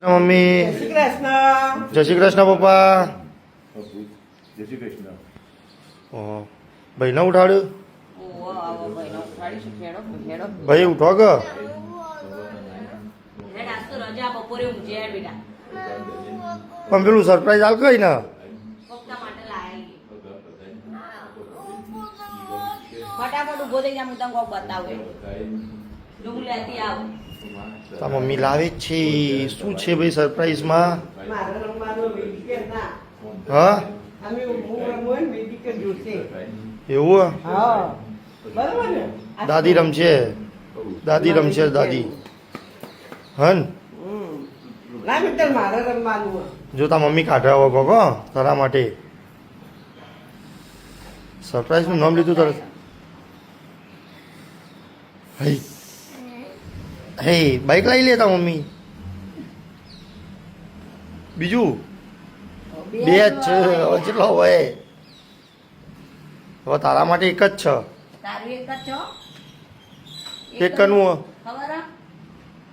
Mummy જય શ્રી કૃષ્ણ પપ્પા. જય શ્રી કૃષ્ણ. ભાઈ ના ઉઠાડ્યું? ભાઈ ઉઠો કે પણ પેલું સરપ્રાઈઝ હાલ કઈ ના ફટાફટ ઉભો થઈ જા, હું તને કોક બતાવું. હું લેતી આવું. તા મમ્મી લાવી જ છે. શું છે ભાઈ સરપ્રાઈઝમાં? હા એવું દાદી રમશે, દાદી રમશે દાદી. હન જો તા મમ્મી કાઢ્યા હોય કોકો તારા માટે સરપ્રાઈઝ નું નામ લીધું તરત. હે હે બાઈક લઈ લેતા મમ્મી. બીજું બે જ છે હવે કેટલો હોય? હવે તારા માટે એક જ છે. તારું એક જ છો? એક કનું ખબર હે?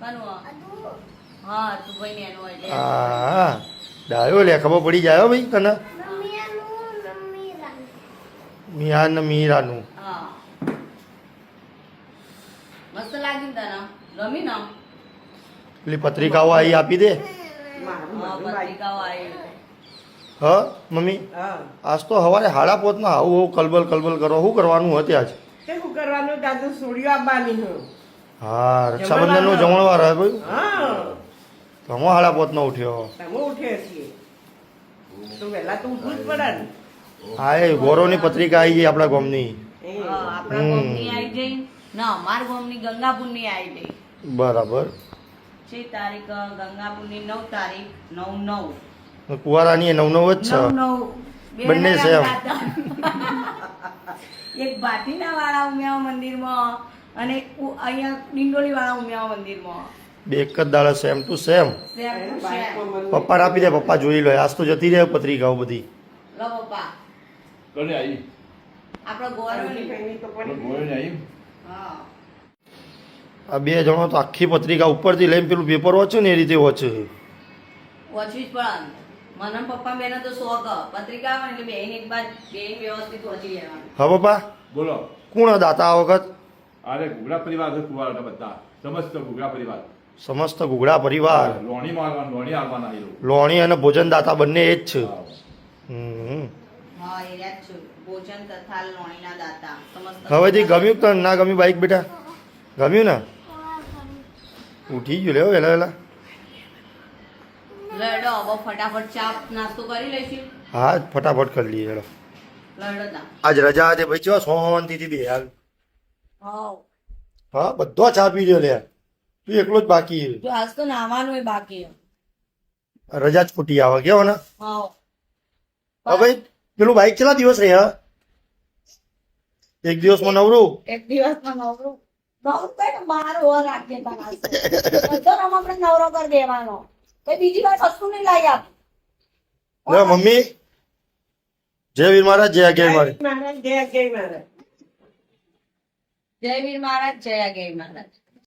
કનું હે? હા તું ભાઈ ને એનું એટલે હા ડાયો લે ખબર પડી જાય હો ભાઈ તને. મિયા ને મીરાનું. હા મસ્ત લાગ્યું તને? ગમી ને? પેલી પત્રિકાઓ આવી આપી દે. હા પત્રિકાઓ આવી. હ મમ્મી આજ તો હવારે 5:30 આવું કલબલ કલબલ કરો. શું કરવાનું હતું આજ? શું કરવાનું? દાદુ સોડિયો આપવાની હું. હા રક્ષાબંધન નો જમણવાર હે ભાઈ. હા તો હું 5:30 ઉઠ્યો. તમે ઉઠે છીએ તો વહેલા તો ઉઠવું જ પડે ને. હા એ ગૌરવની પત્રિકા આવી ગઈ આપણા ગામની. હા આપણા ગામની આવી જઈ ના અમાર ગામની ગંગાપુરની આવી જઈ. બરાબર. 6 તારીખ ગંગાપુરની 9 તારીખ 9/9 કુવારાની 9/9 જ છે. 9/9 બંને સેમ. એક ભાટીના વાળા ઉમિયા મંદિરમાં અને અહીંયા ડિંડોલી વાળા ઉમિયા મંદિરમાં બે એક જ દાડા same to same. Same to same. પપ્પાને આપી દે, પપ્પા જોઈ લો. આજ તો જતી રહે પત્રિકાઓ બધી. લો પપ્પા કોને આવી? આપણો ગોળની. તો પડી મોય ને આવી? હા આ બે જણો તો આખી પત્રિકા ઉપરથી લઈને પેલું પેપર વાંચે ને એ રીતે વાંચે. વાંચવી જ પડે મને ને પપ્પા બેને તો શોખ પત્રિકા આવે ને એટલે બેન એક બાદ બેન વ્યવસ્થિત વાંચી લેવાનું. હા પપ્પા બોલો. કોણ દાતા આ વખત? અરે ઘુગડા પરિવાર છે, કુવારના બધા સમસ્ત ઘુગડા પરિવાર. સમસ્ત ઘુગડા પરિવાર. લોણી મારવાનું, લોણી આવવાના એ લોકો. લોણી અને ભોજન દાતા બંને એ જ છે. હા. હમ હા એ રહ્યા જ છું ભોજન તથા લોણીના દાતા સમસ્ત. હવેથી ગમ્યું કે ના ગમ્યું બાઈક બેટા? ગમ્યું ને? ઉઠી ગયું લેવો વહેલા વહેલા. લડો હવે ફટાફટ ચા નાસ્તો કરી લઈશું. હા ફટાફટ કરી લઈએ હેડો. લડો તા આજ રજા હતી ભાઈ ચો શાંતિથી બે હાલ. હાવ હા બધો ચા પી લ્યો લે. તું એકલો જ બાકી છે. જો આજ તો નાવાનું એ બાકી રજા જ ફૂટી આવે કેવો ને. હાવ હા ભાઈ પેલું બાઈક કેટલા દિવસ રહ્યા? એક દિવસમાં નવરું. એક દિવસમાં નવરું કઈ ને 12 ઓવર રાખીએ બધા આપણે નવરો કરી દેવાનો. કઈ બીજી વાર કશું નહીં લાવી આપ. લે મમ્મી જય વીર મહારાજ જય જય મહારાજ. મહારાજ જય જય મહારાજ. જય વીર મહારાજ જય જય મહારાજ.